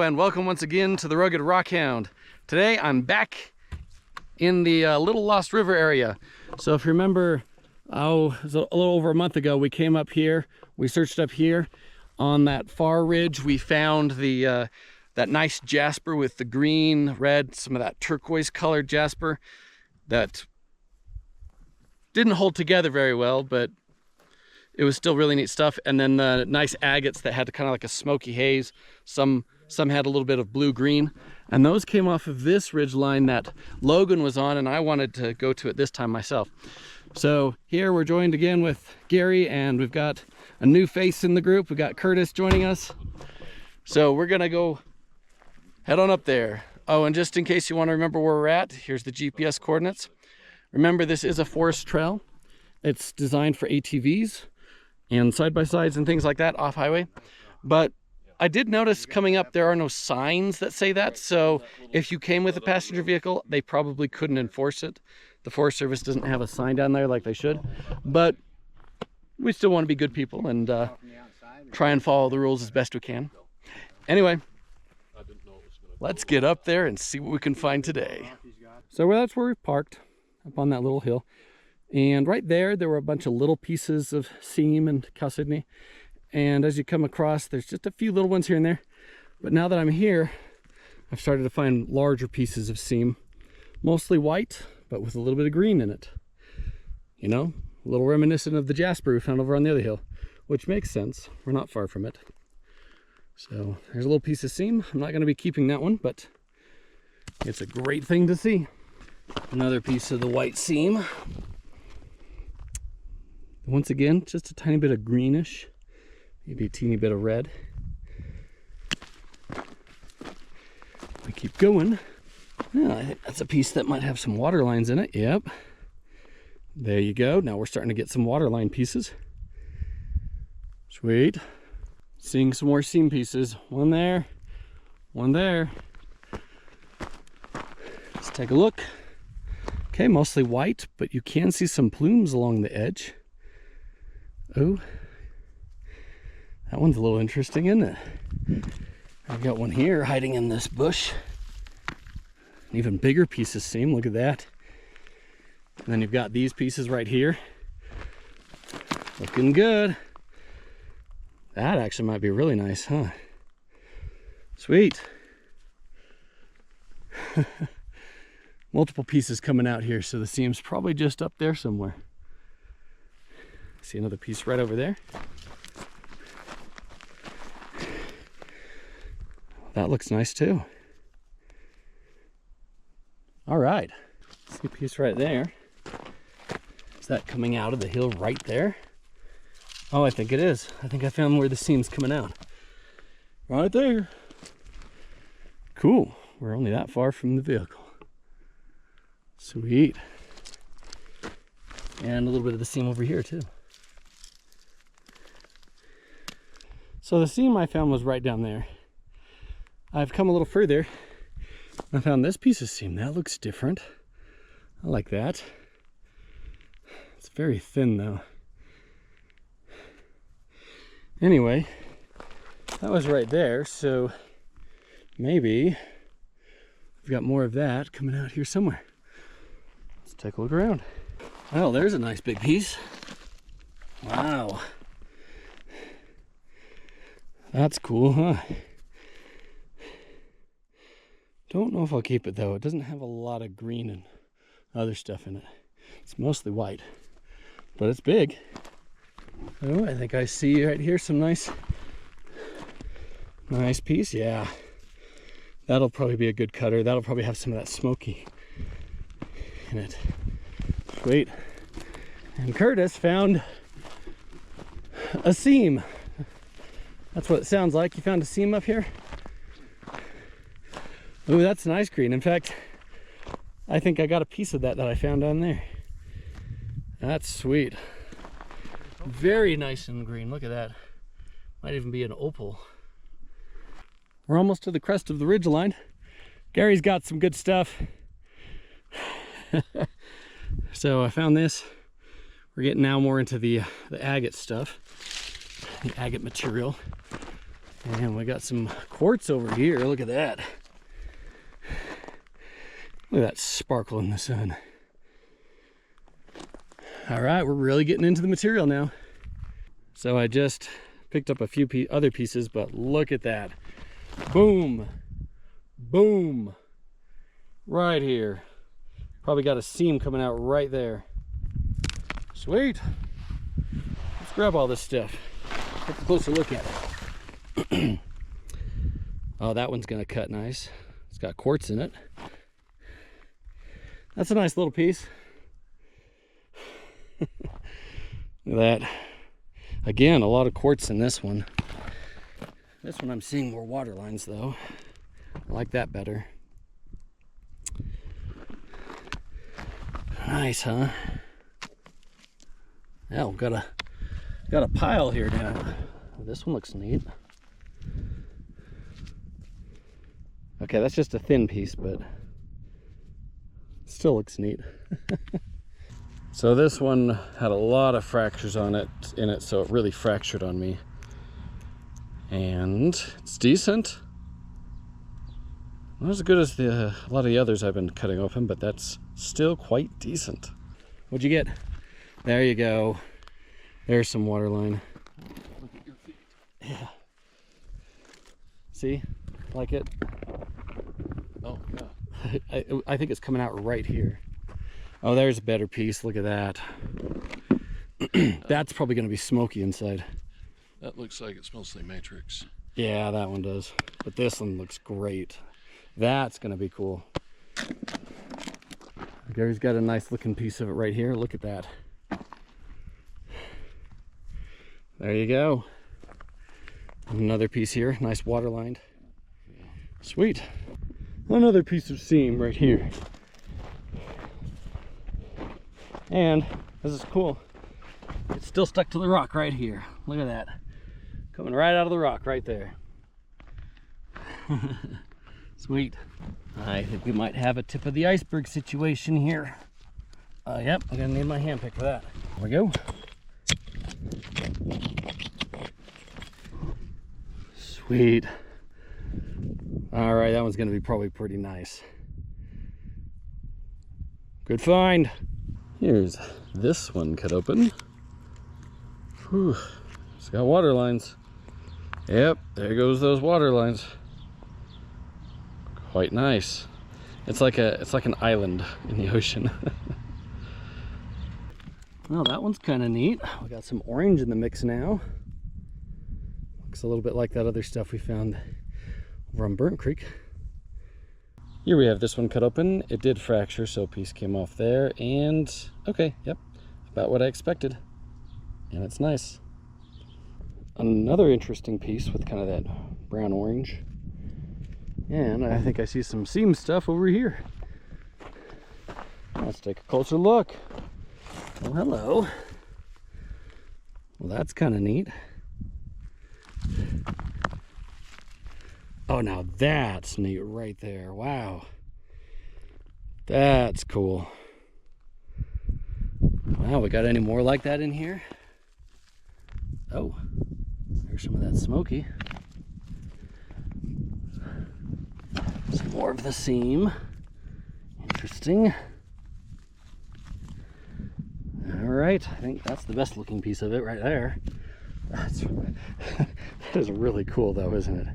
and welcome once again to the Rugged Rockhound. Today I'm back in the Little Lost River area. So if you remember, it was a little over a month ago, we came up here, we searched up here. On that far ridge, we found the that nice jasper with the green, red, some of that turquoise colored jasper that didn't hold together very well, but it was still really neat stuff. And then the nice agates that had kind of like a smoky haze. Some had a little bit of blue-green. And those came off of this ridge line that Logan was on, and I wanted to go to it this time myself. So here we're joined again with Gary, and we've got a new face in the group. We got Curtis joining us. So we're gonna go head on up there. Oh, and just in case you want to remember where we're at, here's the GPS coordinates. Remember, this is a forest trail. It's designed for ATVs and side-by-sides and things like that off highway. But I did notice coming up there are no signs that say that, so if you came with a passenger vehicle, they probably couldn't enforce it. The Forest Service doesn't have a sign down there like they should, but we still want to be good people and try and follow the rules as best we can. Anyway, let's get up there and see what we can find today. So that's where we parked, up on that little hill. And right there were a bunch of little pieces of seam and chalcedony. And as you come across, there's just a few little ones here and there. But now that I'm here, I've started to find larger pieces of seam, mostly white, but with a little bit of green in it. You know, a little reminiscent of the jasper we found over on the other hill, which makes sense. We're not far from it. So there's a little piece of seam. I'm not going to be keeping that one, but it's a great thing to see. Another piece of the white seam. Once again, just a tiny bit of greenish, maybe a teeny bit of red. We keep going. Yeah, I think that's a piece that might have some water lines in it. Yep. There you go. Now we're starting to get some water line pieces. Sweet. Seeing some more seam pieces. One there, one there. Let's take a look. Okay, mostly white, but you can see some plumes along the edge. Oh, that one's a little interesting, isn't it? I've got one here hiding in this bush. An even bigger piece of seam, look at that. And then you've got these pieces right here. Looking good. That actually might be really nice, huh? Sweet. Multiple pieces coming out here, so the seam's probably just up there somewhere. See another piece right over there. That looks nice too. All right, see a piece right there. Is that coming out of the hill right there? Oh, I think it is. I think I found where the seam's coming out. Right there. Cool, we're only that far from the vehicle. Sweet. And a little bit of the seam over here too. So the seam I found was right down there. I've come a little further. I found this piece of seam. That looks different. I like that. It's very thin though. Anyway, that was right there, so maybe we've got more of that coming out here somewhere. Let's take a look around. Well, there's a nice big piece. Wow. That's cool, huh? Don't know if I'll keep it though. It doesn't have a lot of green and other stuff in it. It's mostly white, but it's big. Oh, I think I see right here some nice piece. Yeah, that'll probably be a good cutter. That'll probably have some of that smoky in it. Sweet. And Curtis found a seam. That's what it sounds like. You found a seam up here? Oh, that's nice green. In fact, I think I got a piece of that I found down there. That's sweet. Very nice and green. Look at that. Might even be an opal. We're almost to the crest of the ridgeline. Gary's got some good stuff. So I found this. We're getting now more into the agate stuff, the agate material. And we got some quartz over here. Look at that. Look at that sparkle in the sun. All right, we're really getting into the material now. So I just picked up a few other pieces, but look at that. Boom, boom, right here. Probably got a seam coming out right there. Sweet. Let's grab all this stuff. Take a closer look at it. Oh, that one's gonna cut nice. It's got quartz in it. That's a nice little piece. Look at that. Again, a lot of quartz in this one. This one I'm seeing more water lines though. I like that better. Nice, huh? Yeah, we've got a pile here now. This one looks neat. Okay, that's just a thin piece, but still looks neat. So this one had a lot of fractures on it in it, so it really fractured on me. And it's decent. Not as good as a lot of the others I've been cutting open, but that's still quite decent. What'd you get? There you go. There's some water line. Look at your feet. Yeah. See? Like it? Oh, yeah. I think it's coming out right here. Oh, there's a better piece. Look at that. That's probably going to be smoky inside. That looks like it's mostly matrix. Yeah, that one does. But this one looks great. That's going to be cool. Gary's got a nice looking piece of it right here. Look at that. There you go. Another piece here. Nice water lined. Sweet. Another piece of seam right here. And this is cool. It's still stuck to the rock right here. Look at that. Coming right out of the rock right there. Sweet. I think we might have a tip of the iceberg situation here. Yep, I'm gonna need my hand pick for that. There we go. Sweet. All right, that one's gonna be probably pretty nice. Good find. Here's this one cut open. Whew. It's got water lines. Yep, there goes those water lines. Quite nice. It's like an island in the ocean. Well, that one's kind of neat. We got some orange in the mix now. Looks a little bit like that other stuff we found over on Burnt Creek. Here we have this one cut open. It did fracture, so a piece came off there, and okay, yep, about what I expected. And it's nice. Another interesting piece with kind of that brown orange. And I think I see some seam stuff over here. Let's take a closer look. Oh, hello. Well, that's kind of neat. Oh, now that's neat right there. Wow. That's cool. Wow, we got any more like that in here? Oh, there's some of that smoky. Some more of the seam. Interesting. All right, I think that's the best looking piece of it right there. That is really cool though, isn't it?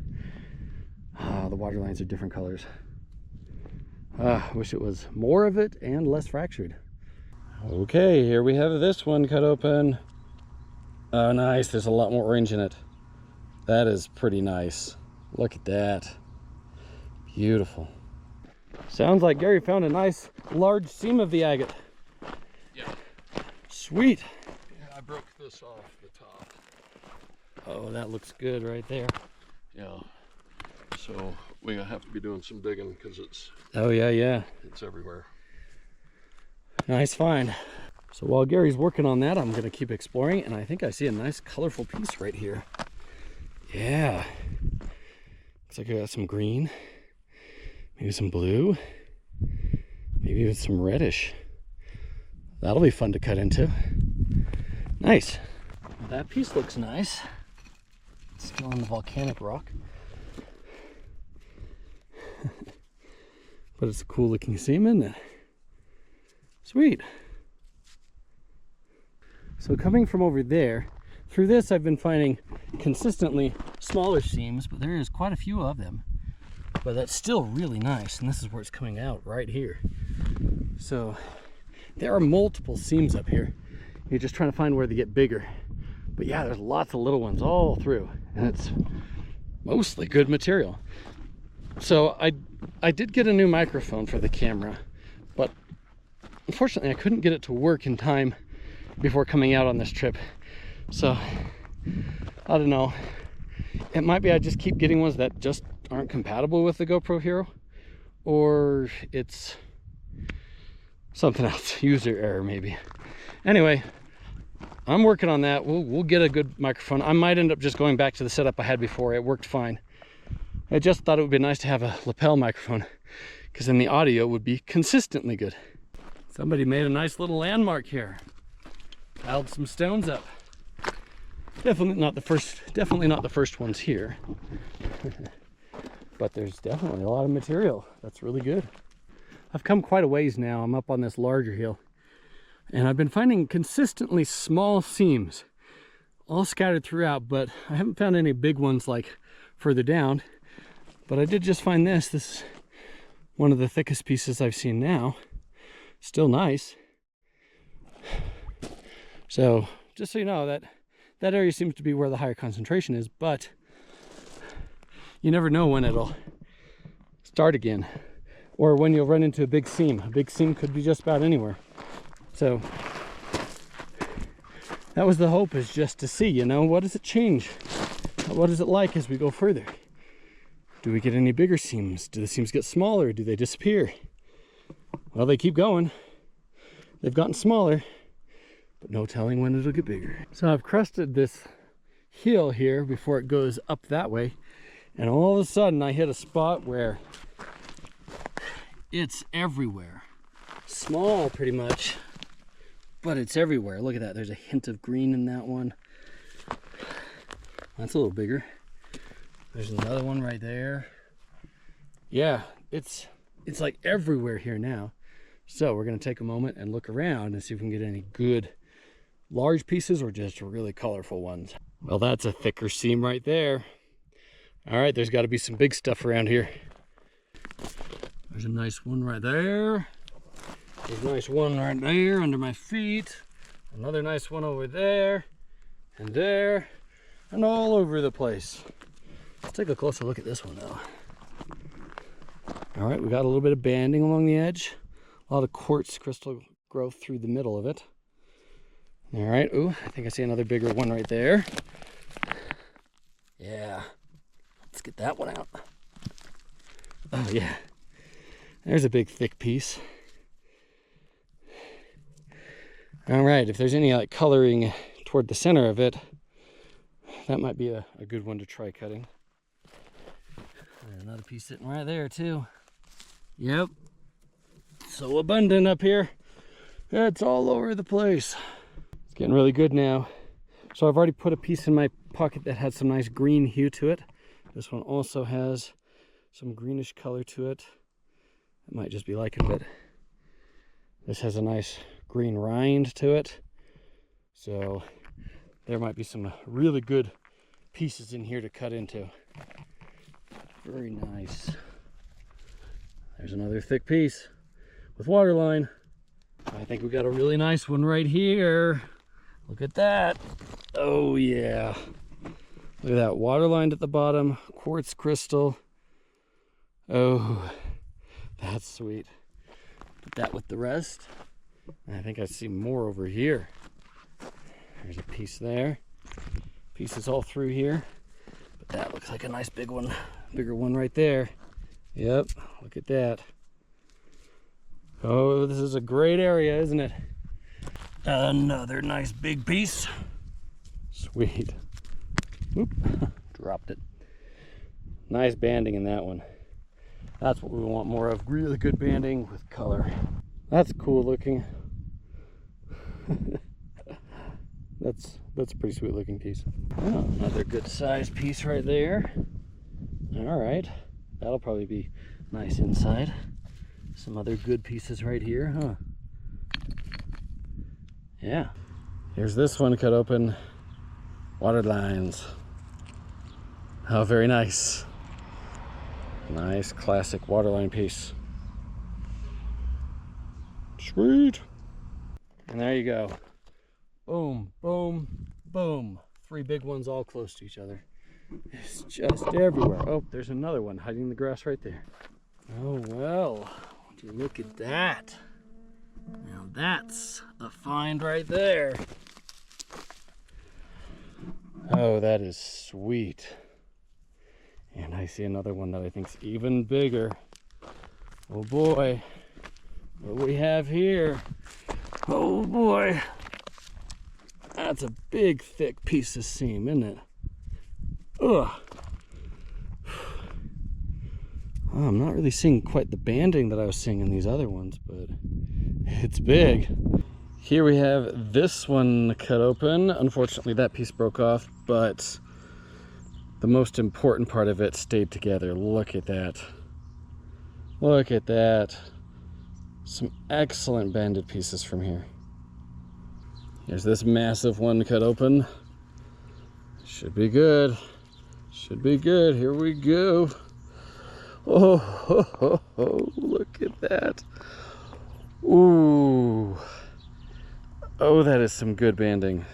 The water lines are different colors. I wish it was more of it and less fractured. Okay, here we have this one cut open. Oh, nice. There's a lot more orange in it. That is pretty nice. Look at that. Beautiful. Sounds like Gary found a nice large seam of the agate. Yeah. Sweet. Yeah, I broke this off the top. Oh, that looks good right there. Yeah. So we're gonna have to be doing some digging because it's it's everywhere. Nice find. So while Gary's working on that, I'm gonna keep exploring, and I think I see a nice colorful piece right here. Yeah. Looks like I got some green, maybe some blue, maybe even some reddish. That'll be fun to cut into. Nice. That piece looks nice. Still on the volcanic rock. But it's a cool looking seam, isn't it? Sweet. So coming from over there, through this I've been finding consistently smaller seams, but there is quite a few of them. But that's still really nice, and this is where it's coming out, right here. So there are multiple seams up here. You're just trying to find where they get bigger. But yeah, there's lots of little ones all through, and it's mostly good material. So I did get a new microphone for the camera, but unfortunately I couldn't get it to work in time before coming out on this trip. So I don't know. It might be I just keep getting ones that just aren't compatible with the GoPro Hero, or it's something else, user error maybe. Anyway, I'm working on that. We'll get a good microphone. I might end up just going back to the setup I had before. It worked fine. I just thought it would be nice to have a lapel microphone, because then the audio would be consistently good. Somebody made a nice little landmark here. Piled some stones up. Definitely not the first ones here. But there's definitely a lot of material. That's really good. I've come quite a ways now. I'm up on this larger hill, and I've been finding consistently small seams all scattered throughout, but I haven't found any big ones like further down. But I did just find this. This is one of the thickest pieces I've seen now. Still nice. So just so you know, that area seems to be where the higher concentration is, but you never know when it'll start again, or when you'll run into a big seam. A big seam could be just about anywhere. So that was the hope, is just to see, you know, what does it change? What is it like as we go further? Do we get any bigger seams? Do the seams get smaller? Do they disappear? Well, they keep going. They've gotten smaller, but no telling when it'll get bigger. So I've crested this hill here before it goes up that way, and all of a sudden I hit a spot where it's everywhere. Small pretty much, but it's everywhere. Look at that. There's a hint of green in that one. That's a little bigger. There's another one right there. Yeah, it's like everywhere here now. So we're going to take a moment and look around and see if we can get any good large pieces or just really colorful ones. Well, that's a thicker seam right there. All right, there's got to be some big stuff around here. There's a nice one right there. There's a nice one right there under my feet. Another nice one over there and all over the place. Let's take a closer look at this one though. All right, we got a little bit of banding along the edge. A lot of quartz crystal growth through the middle of it. All right, ooh, I think I see another bigger one right there. Yeah, let's get that one out. Oh yeah, there's a big thick piece. All right, if there's any like coloring toward the center of it, that might be a good one to try cutting. There's another piece sitting right there too. Yep, so abundant up here. It's all over the place. It's getting really good now. So I've already put a piece in my pocket that had some nice green hue to it. This one also has some greenish color to it. It might just be liking it. This has a nice green rind to it. So there might be some really good pieces in here to cut into. Very nice. There's another thick piece with waterline. I think we got a really nice one right here. Look at that. Oh yeah. Look at that, waterline at the bottom, quartz crystal. Oh, that's sweet. Put that with the rest. I think I see more over here. There's a piece there. Pieces all through here. But that looks like a nice big one. Bigger one right there. Yep, look at that. Oh, this is a great area, isn't it? Another nice big piece. Sweet. Oop, dropped it. Nice banding in that one. That's what we want more of. Really good banding with color. That's cool looking. That's a pretty sweet looking piece. Oh, another good sized piece right there. All right, that'll probably be nice inside. Some other good pieces right here, huh? Yeah. Here's this one cut open. Water lines. Oh, very nice. Nice classic waterline piece. Sweet. And there you go. Boom, boom, boom. 3 big ones all close to each other. It's just everywhere. Oh, there's another one hiding in the grass right there. Oh, well, would you look at that? Now that's a find right there. Oh, that is sweet. And I see another one that I think's even bigger. Oh boy, what do we have here? Oh boy, that's a big thick piece of seam, isn't it? Ugh. Oh, I'm not really seeing quite the banding that I was seeing in these other ones, but it's big. Here we have this one cut open. Unfortunately, that piece broke off, but the most important part of it stayed together. Look at that. Look at that. Some excellent banded pieces from here. Here's this massive one cut open. Should be good. Should be good. Here we go. Oh, ho, ho, ho. Look at that. Ooh. Oh, that is some good banding.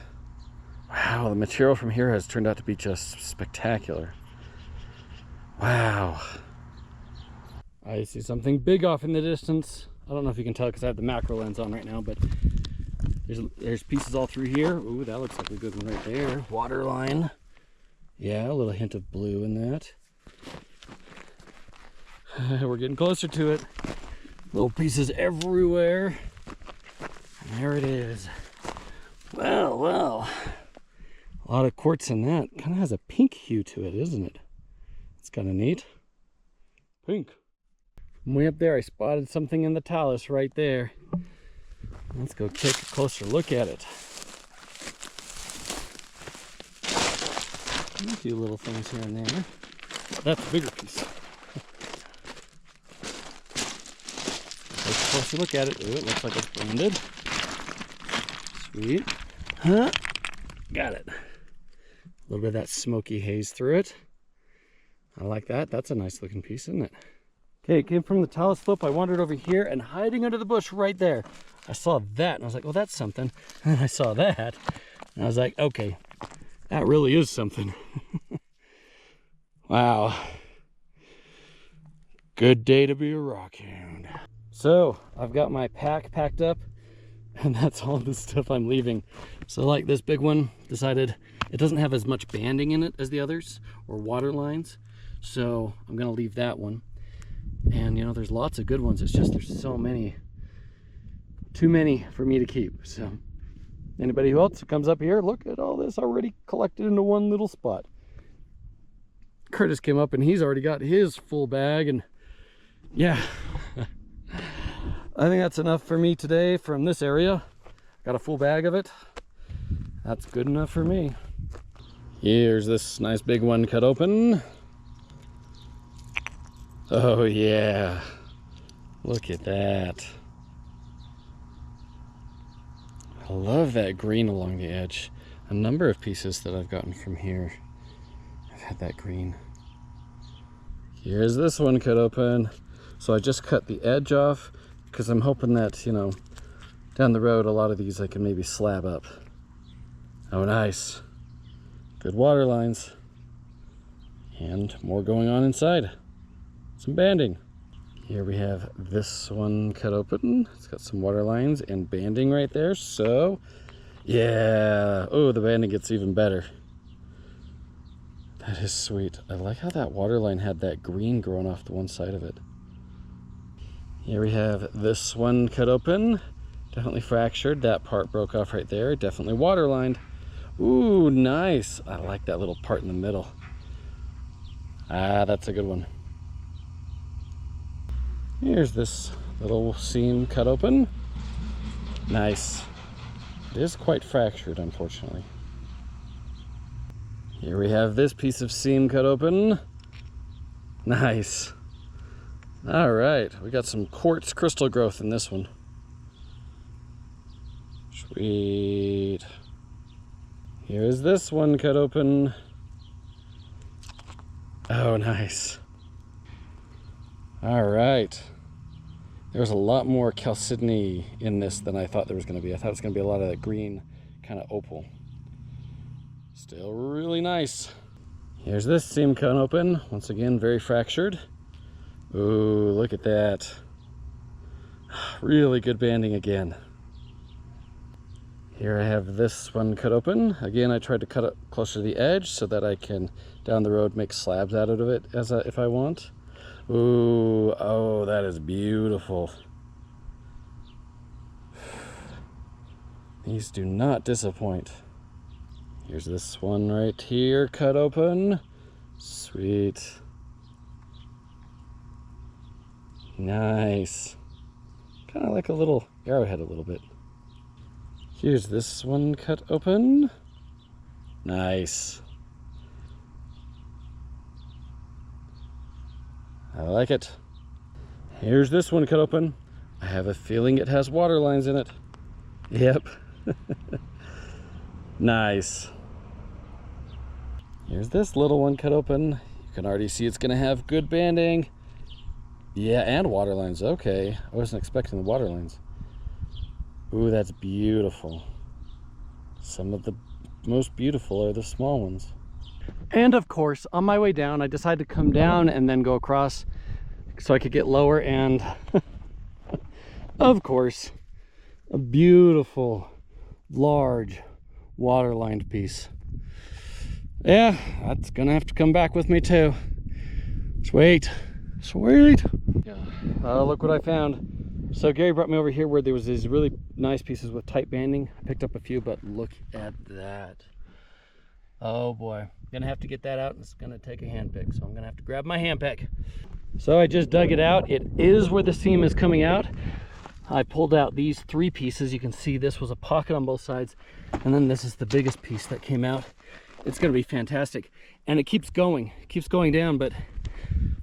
Wow, the material from here has turned out to be just spectacular. Wow. I see something big off in the distance. I don't know if you can tell because I have the macro lens on right now, but there's pieces all through here. Ooh, that looks like a good one right there. Water line. Yeah, a little hint of blue in that. We're getting closer to it. Little pieces everywhere. And there it is. Well, well. A lot of quartz in that. Kind of has a pink hue to it, isn't it? It's kind of neat. Pink. Way up there, I spotted something in the talus right there. Let's go take a closer look at it. A few little things here and there. That's a bigger piece. Take a closer look at it. Ooh, it looks like it's banded. Sweet. Huh? Got it. A little bit of that smoky haze through it. I like that. That's a nice looking piece, isn't it? Okay, it came from the talus slope. I wandered over here, and hiding under the bush right there, I saw that, and I was like, well, that's something. And I saw that, and I was like, okay, that really is something. Wow. Good day to be a rockhound. So, I've got my pack packed up, and that's all the stuff I'm leaving. So like this big one, decided it doesn't have as much banding in it as the others, or water lines. So I'm gonna leave that one. And you know, there's lots of good ones. It's just there's so many, too many for me to keep. So anybody who else comes up here, look at all this already collected into one little spot. Curtis came up and he's already got his full bag, and yeah. I think that's enough for me today from this area. Got a full bag of it. That's good enough for me. Here's this nice big one cut open. Oh yeah, look at that. I love that green along the edge. A number of pieces that I've gotten from here, I've had that green. Here's this one cut open. So I just cut the edge off because I'm hoping that, you know, down the road a lot of these I can maybe slab up. Oh nice. Good water lines. And more going on inside. Some banding. Here we have this one cut open. It's got some water lines and banding right there. So yeah, oh, the banding gets even better. That is sweet. I like how that water line had that green growing off the one side of it. Here we have this one cut open. Definitely fractured. That part broke off right there. Definitely water lined. Ooh, nice. I like that little part in the middle. Ah, that's a good one. Here's this little seam cut open. Nice. It is quite fractured, unfortunately. Here we have this piece of seam cut open. Nice. All right, we got some quartz crystal growth in this one. Sweet. Here's this one cut open. Oh, nice. All right. There's a lot more chalcedony in this than I thought there was going to be. I thought it was going to be a lot of that green kind of opal. Still really nice. Here's this seam cut open. Once again, very fractured. Ooh, look at that. Really good banding again. Here I have this one cut open. Again, I tried to cut it closer to the edge so that I can, down the road, make slabs out of it if I want. Ooh, oh, that is beautiful. These do not disappoint. Here's this one right here, cut open. Sweet. Nice. Kind of like a little arrowhead a little bit. Here's this one cut open. Nice. I like it. Here's this one cut open. I have a feeling it has water lines in it. Yep. Nice. Here's this little one cut open. You can already see it's gonna have good banding. Yeah, and water lines. Okay, I wasn't expecting the water lines. Ooh, that's beautiful. Some of the most beautiful are the small ones. And of course, on my way down, I decided to come down and then go across so I could get lower, and of course, a beautiful, large, water-lined piece. Yeah, that's gonna have to come back with me too. Sweet. Sweet. Yeah. Look what I found. So Gary brought me over here where there was these really nice pieces with tight banding. I picked up a few, but look at that. Oh boy. Gonna have to get that out, and it's gonna take a hand pick, so I'm gonna have to grab my hand pick. So I just dug it out. It is where the seam is coming out. I pulled out these 3 pieces. You can see this was a pocket on both sides, and then this is the biggest piece that came out. It's gonna be fantastic. And it keeps going down, but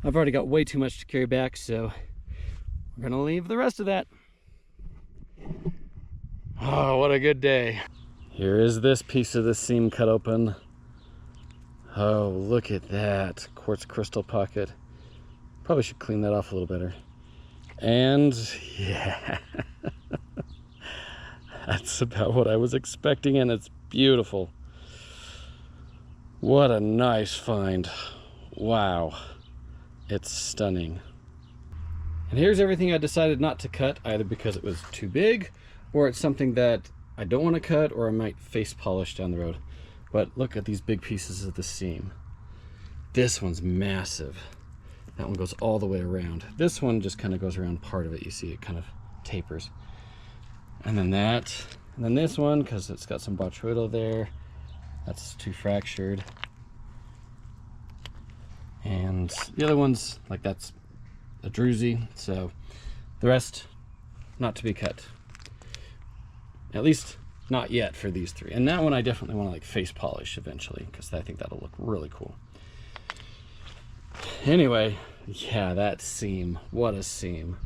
I've already got way too much to carry back, so we're gonna leave the rest of that. Oh, what a good day. Here is this piece of the seam cut open. Oh, look at that. Quartz crystal pocket. Probably should clean that off a little better. And yeah, that's about what I was expecting, and it's beautiful. What a nice find. Wow. It's stunning. And here's everything I decided not to cut, either because it was too big, or it's something that I don't want to cut, or I might face polish down the road. But look at these big pieces of the seam. This one's massive. That one goes all the way around. This one just kind of goes around part of it. You see it kind of tapers. And then that, and then this one, because it's got some botryoidal there. That's too fractured. And the other ones, like that's a druzy, so the rest not to be cut. At least not yet for these 3. And that one I definitely want to like face polish eventually, because I think that'll look really cool. Anyway, yeah, that seam, what a seam.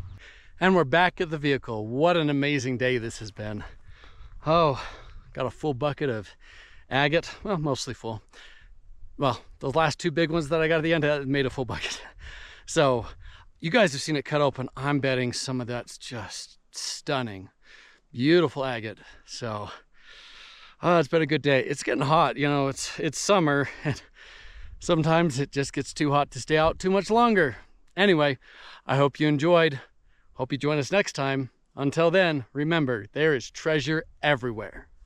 And we're back at the vehicle. What an amazing day this has been. Oh, got a full bucket of agate, well, mostly full. Well, those last 2 big ones that I got at the end made a full bucket. So you guys have seen it cut open. I'm betting some of that's just stunning. Beautiful agate. So it's been a good day. It's getting hot, you know, it's summer, and sometimes it just gets too hot to stay out too much longer. Anyway, I hope you enjoyed. Hope you join us next time. Until then, remember, there is treasure everywhere.